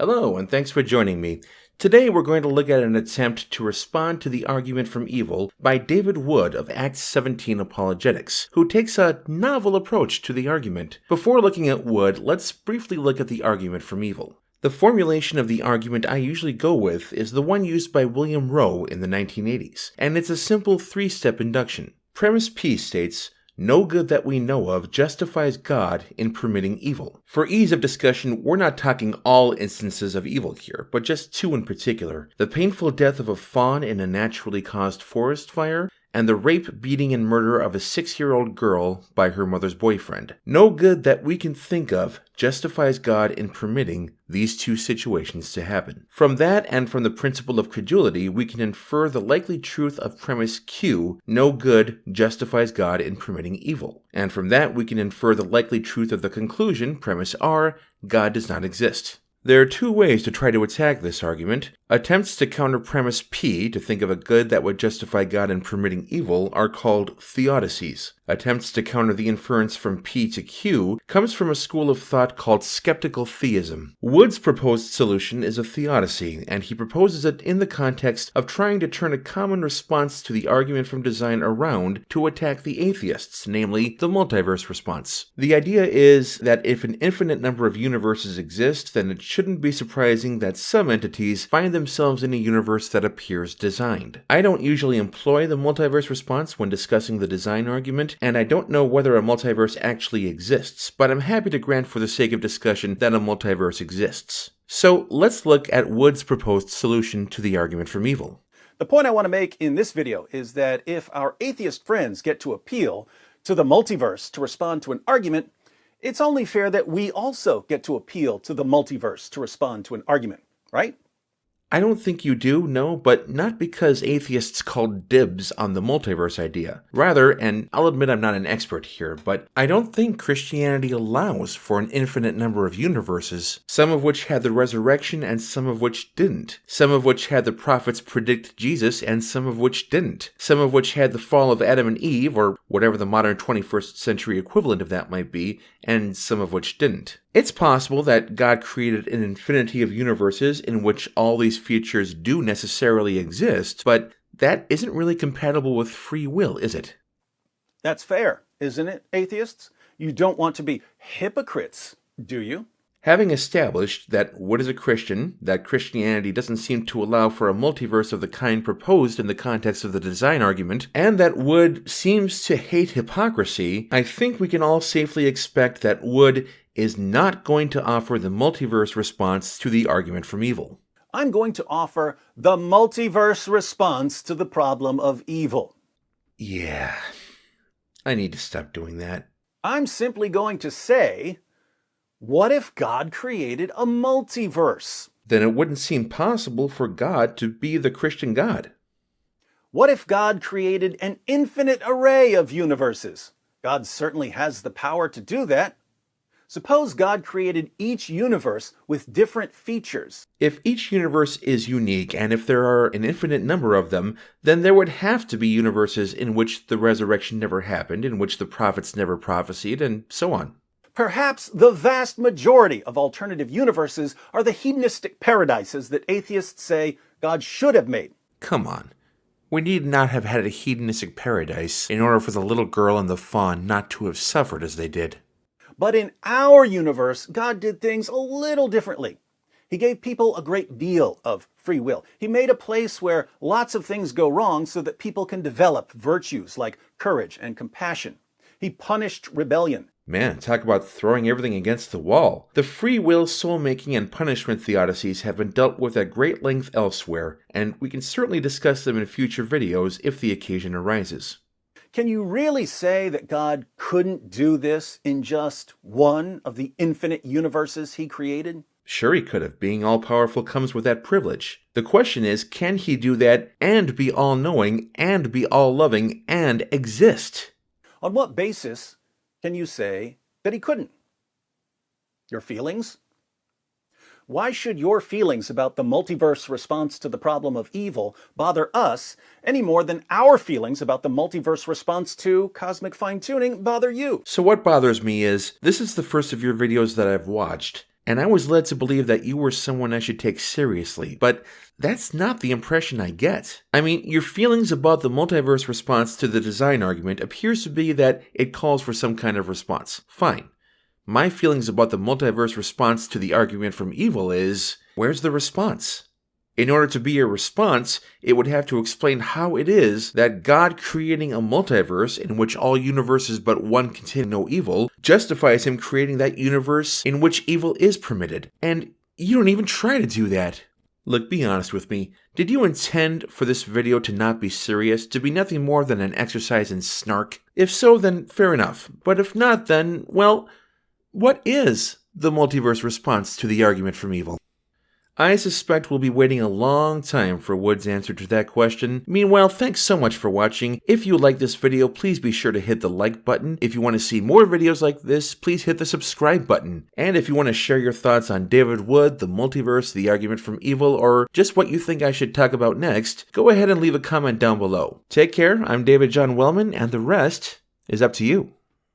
Hello, and thanks for joining me. Today we're going to look at an attempt to respond to the argument from evil by David Wood of Acts 17 Apologetics, who takes a novel approach to the argument. Before looking at Wood, let's briefly look at the argument from evil. The formulation of the argument I usually go with is the one used by William Rowe in the 1980s, and it's a simple three-step induction. Premise P states, "No good that we know of justifies God in permitting evil." For ease of discussion, we're not talking all instances of evil here, but just two in particular. The painful death of a fawn in a naturally caused forest fire, and the rape, beating, and murder of a 6-year-old girl by her mother's boyfriend. No good that we can think of justifies God in permitting these two situations to happen. From that and from the principle of credulity, we can infer the likely truth of premise Q, no good justifies God in permitting evil. And from that, we can infer the likely truth of the conclusion, premise R, God does not exist. There are two ways to try to attack this argument. Attempts to counter premise P, to think of a good that would justify God in permitting evil, are called theodicies. Attempts to counter the inference from P to Q comes from a school of thought called skeptical theism. Wood's proposed solution is a theodicy, and he proposes it in the context of trying to turn a common response to the argument from design around to attack the atheists, namely the multiverse response. The idea is that if an infinite number of universes exist, then it shouldn't be surprising that some entities find themselves in a universe that appears designed. I don't usually employ the multiverse response when discussing the design argument, and I don't know whether a multiverse actually exists, but I'm happy to grant for the sake of discussion that a multiverse exists. So let's look at Wood's proposed solution to the argument from evil. The point I want to make in this video is that if our atheist friends get to appeal to the multiverse to respond to an argument, it's only fair that we also get to appeal to the multiverse to respond to an argument, right? I don't think you do, no, but not because atheists called dibs on the multiverse idea. Rather, and I'll admit I'm not an expert here, but I don't think Christianity allows for an infinite number of universes, some of which had the resurrection and some of which didn't. Some of which had the prophets predict Jesus and some of which didn't. Some of which had the fall of Adam and Eve, or whatever the modern 21st century equivalent of that might be, and some of which didn't. It's possible that God created an infinity of universes in which all these features do necessarily exist, but that isn't really compatible with free will, is it? That's fair, isn't it, atheists? You don't want to be hypocrites, do you? Having established that Wood is a Christian, that Christianity doesn't seem to allow for a multiverse of the kind proposed in the context of the design argument, and that Wood seems to hate hypocrisy, I think we can all safely expect that Wood is not going to offer the multiverse response to the argument from evil. I'm going to offer the multiverse response to the problem of evil. Yeah, I need to stop doing that. I'm simply going to say, what if God created a multiverse? Then it wouldn't seem possible for God to be the Christian God. What if God created an infinite array of universes? God certainly has the power to do that. Suppose God created each universe with different features. If each universe is unique, and if there are an infinite number of them, then there would have to be universes in which the resurrection never happened, in which the prophets never prophesied, and so on. Perhaps the vast majority of alternative universes are the hedonistic paradises that atheists say God should have made. Come on. We need not have had a hedonistic paradise in order for the little girl and the fawn not to have suffered as they did. But in our universe, God did things a little differently. He gave people a great deal of free will. He made a place where lots of things go wrong so that people can develop virtues like courage and compassion. He punished rebellion. Man, talk about throwing everything against the wall. The free will, soul-making, and punishment theodicies have been dealt with at great length elsewhere, and we can certainly discuss them in future videos if the occasion arises. Can you really say that God couldn't do this in just one of the infinite universes he created? Sure he could have. Being all-powerful comes with that privilege. The question is, can he do that and be all-knowing and be all-loving and exist? On what basis can you say that he couldn't? Your feelings? Why should your feelings about the multiverse response to the problem of evil bother us any more than our feelings about the multiverse response to cosmic fine-tuning bother you? So what bothers me is, this is the first of your videos that I've watched, and I was led to believe that you were someone I should take seriously, but that's not the impression I get. I mean, your feelings about the multiverse response to the design argument appears to be that it calls for some kind of response. Fine. My feelings about the multiverse response to the argument from evil is, where's the response? In order to be a response, it would have to explain how it is that God creating a multiverse in which all universes but one contain no evil justifies him creating that universe in which evil is permitted. And you don't even try to do that. Look, be honest with me. Did you intend for this video to not be serious, to be nothing more than an exercise in snark? If so, then fair enough. But if not, then, well, what is the multiverse response to the argument from evil? I suspect we'll be waiting a long time for Wood's answer to that question. Meanwhile, thanks so much for watching. If you like this video, please be sure to hit the like button. If you want to see more videos like this, please hit the subscribe button. And if you want to share your thoughts on David Wood, the multiverse, the argument from evil, or just what you think I should talk about next, go ahead and leave a comment down below. Take care, I'm David John Wellman, and the rest is up to you.